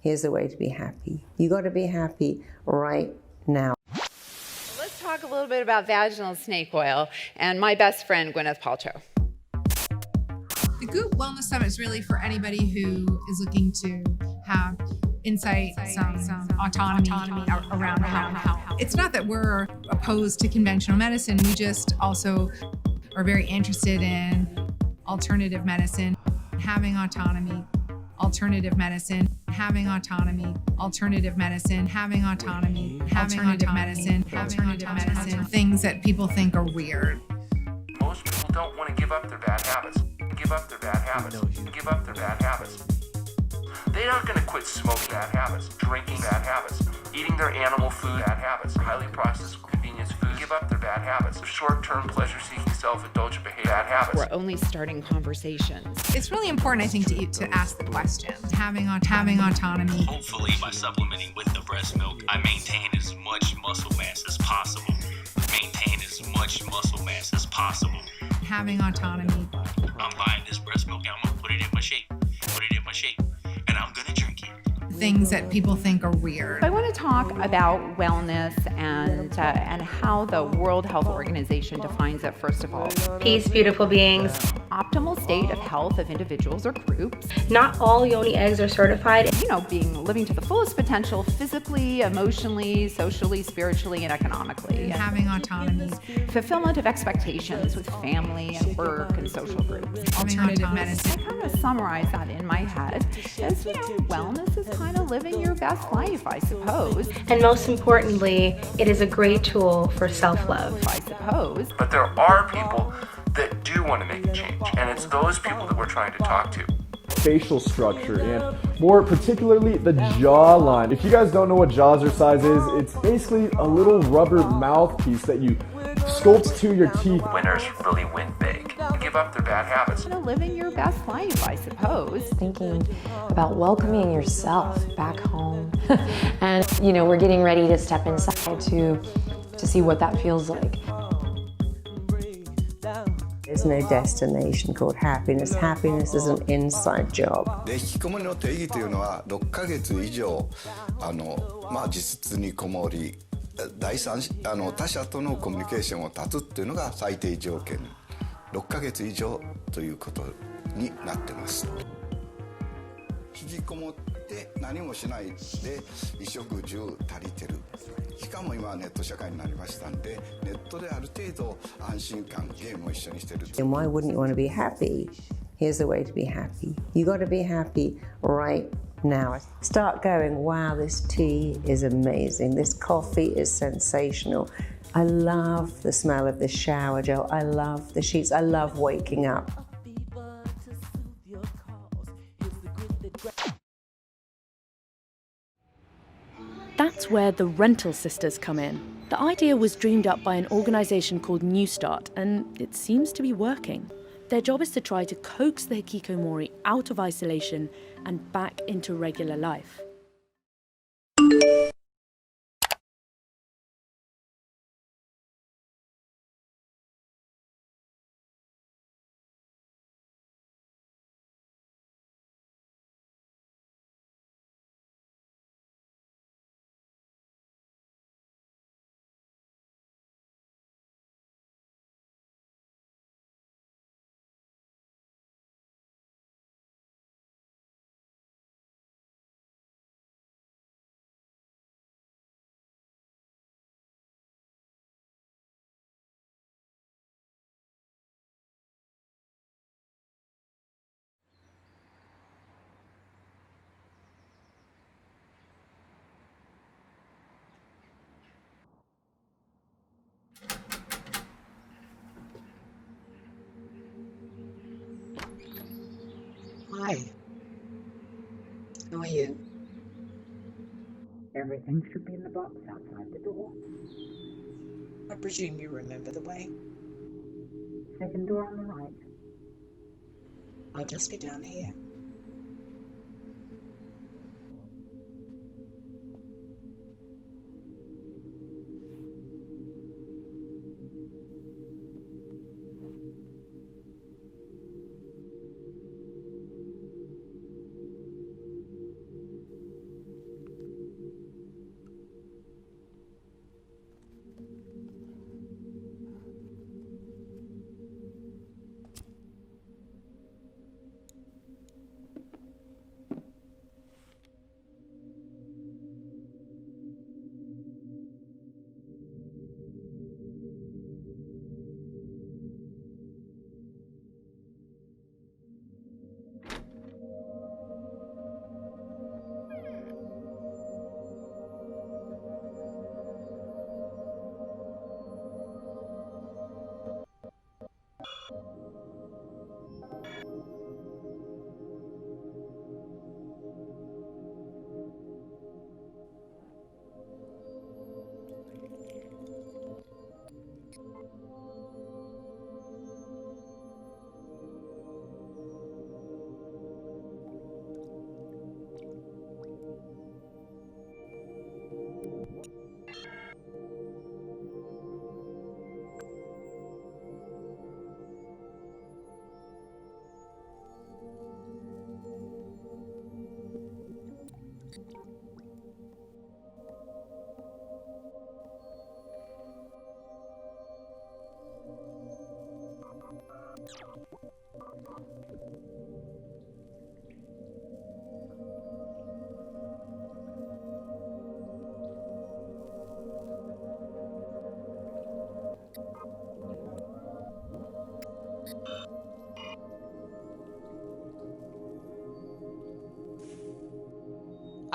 Here's the way to be happy. You got to be happy right now. Let's talk a little bit about vaginal snake oil and my best friend, Gwyneth Paltrow. The Goop Wellness Summit is really for anybody who is looking to have insight, some autonomy around health. It's not that we're opposed to conventional medicine. We just also are very interested in alternative medicine, having autonomy, alternative medicine, having autonomy, alternative medicine, having autonomy, alternative medicine, things that people think are weird. Most people don't want to give up their bad habits. Give up their bad habits. Give up their bad habits. They aren't going to quit smoking bad habits, drinking bad habits, eating their animal food bad habits, highly processed convenience food. Give up their bad habits, short-term pleasure-seeking, self-indulgent behavior, bad habits. We're only starting conversations. It's really important, I think, to ask the question. Having autonomy. Hopefully, by supplementing with the breast milk, I maintain as much muscle mass as possible. Maintain as much muscle mass as possible. Having autonomy. I'm buying this breast milk and I'm gonna put it in my shake. And I'm gonna drink it. Things that people think are weird. I want to talk about wellness and how the World Health Organization defines it, first of all. Peace, beautiful beings. Optimal state of health of individuals or groups. Not all yoni eggs are certified. Living to the fullest potential physically, emotionally, socially, spiritually, and economically. Having autonomy. Fulfillment of expectations with family and work and social groups. Alternative medicine. I kind of summarize that in my head as, wellness is kind of living your best life, I suppose. And most importantly, it is a great tool for self-love, I suppose. But there are people that do want to make a change, and it's those people that we're trying to talk to. Facial structure, and more particularly the jawline. If you guys don't know what jazzercise is, it's basically a little rubber mouthpiece that you sculpt to your teeth. Winners really win big. Give up their bad habits. Living your best life, I suppose. Thinking about welcoming yourself back home. And, we're getting ready to step inside to see what that feels like. There's no destination called happiness. Happiness is an inside job. 引きこもりの定義というのは6ヶ月以上自室にこもり他者とのコミュニケーションを断つっていうのが最低条件6ヶ月以上ということになってます。引きこもって何もしないで衣食住足りてる。しかも今はネット社会になりましたんで、ネットである程度安心感、ゲームを一緒にしてる。And why wouldn't you want to be happy? Here's the way to be happy. You got to be happy right now. Start going, wow, this tea is amazing. This coffee is sensational. I love the smell of this shower gel. I love the sheets. I love waking up. That's where the Rental Sisters come in. The idea was dreamed up by an organisation called New Start, and it seems to be working. Their job is to try to coax the hikikomori out of isolation and back into regular life. Hi. How are you? Everything should be in the box outside the door. I presume you remember the way. Second door on the right. I'll just be down here.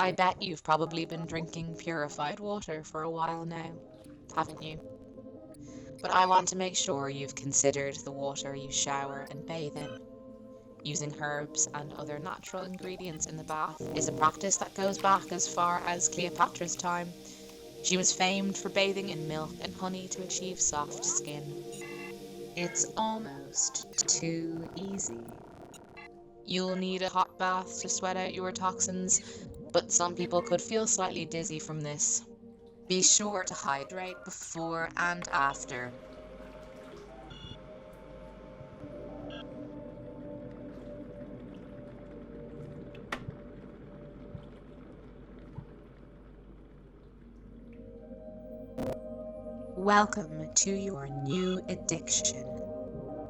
I bet you've probably been drinking purified water for a while now, haven't you? But I want to make sure you've considered the water you shower and bathe in. Using herbs and other natural ingredients in the bath is a practice that goes back as far as Cleopatra's time. She was famed for bathing in milk and honey to achieve soft skin. It's almost too easy. You'll need a hot bath to sweat out your toxins, but some people could feel slightly dizzy from this. Be sure to hydrate before and after. Welcome to your new addiction.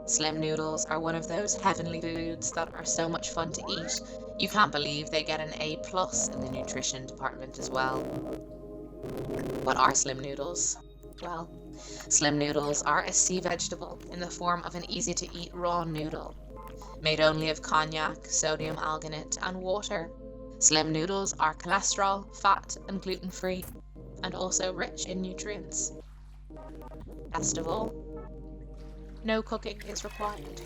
Slim noodles are one of those heavenly foods that are so much fun to eat. You can't believe they get an A+ in the nutrition department as well. What are slim noodles? Well, slim noodles are a sea vegetable in the form of an easy-to-eat raw noodle. Made only of cognac, sodium alginate, and water. Slim noodles are cholesterol, fat, and gluten-free, and also rich in nutrients. Best of all, no cooking is required.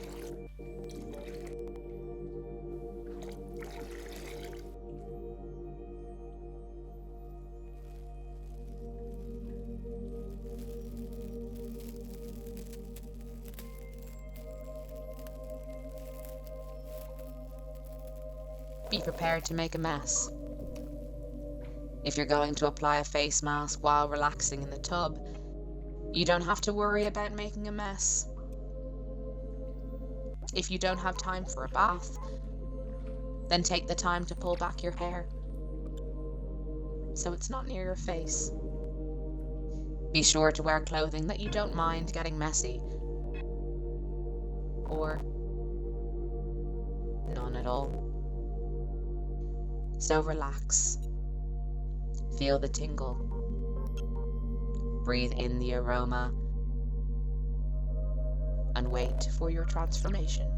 Be prepared to make a mess. If you're going to apply a face mask while relaxing in the tub, you don't have to worry about making a mess. If you don't have time for a bath, then take the time to pull back your hair so it's not near your face. Be sure to wear clothing that you don't mind getting messy, or none at all. So relax. Feel the tingle. Breathe in the aroma and wait for your transformation.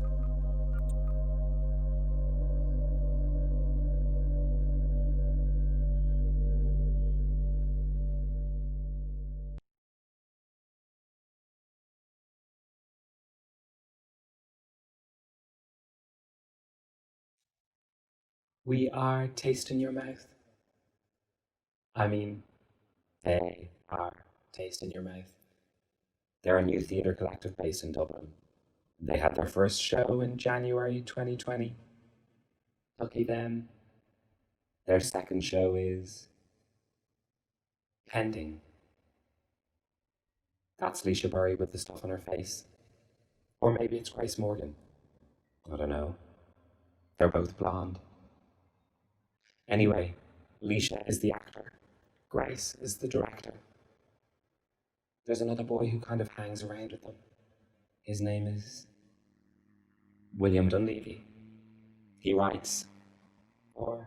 We are Taste in Your Mouth. I mean, they are Taste in Your Mouth. They're a new theatre collective based in Dublin. They had their first show in January 2020. Lucky them. Their second show is pending. That's Leisha Burry with the stuff on her face. Or maybe it's Grace Morgan. I don't know. They're both blonde. Anyway, Leisha is the actor. Grace is the director. There's another boy who kind of hangs around with them. His name is William Dunleavy. He writes, or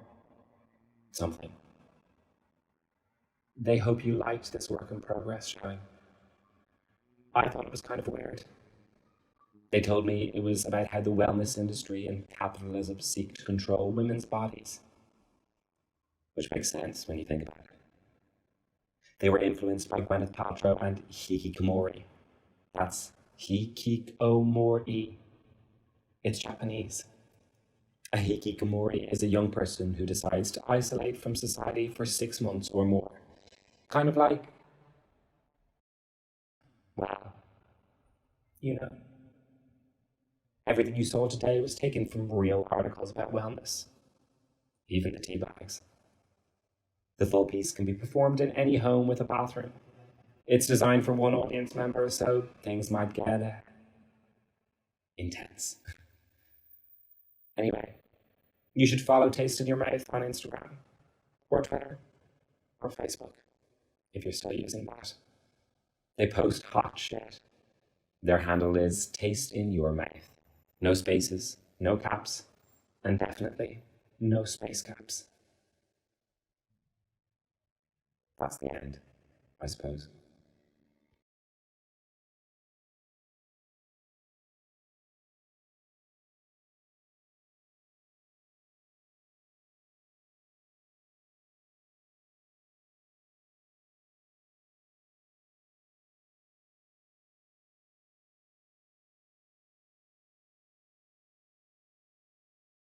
something. They hope you liked this work in progress showing. I thought it was kind of weird. They told me it was about how the wellness industry and capitalism seek to control women's bodies. Which makes sense when you think about it. They were influenced by Gwyneth Paltrow and hikikomori. That's hikikomori. It's Japanese. A hikikomori is a young person who decides to isolate from society for 6 months or more. Kind of like, well, you know. Everything you saw today was taken from real articles about wellness. Even the tea bags. The full piece can be performed in any home with a bathroom. It's designed for one audience member, so things might get intense. Anyway, you should follow Taste in Your Mouth on Instagram, or Twitter, or Facebook, if you're still using that. They post hot shit. Their handle is Taste in Your Mouth. No spaces, no caps, and definitely no space caps. That's the end, I suppose.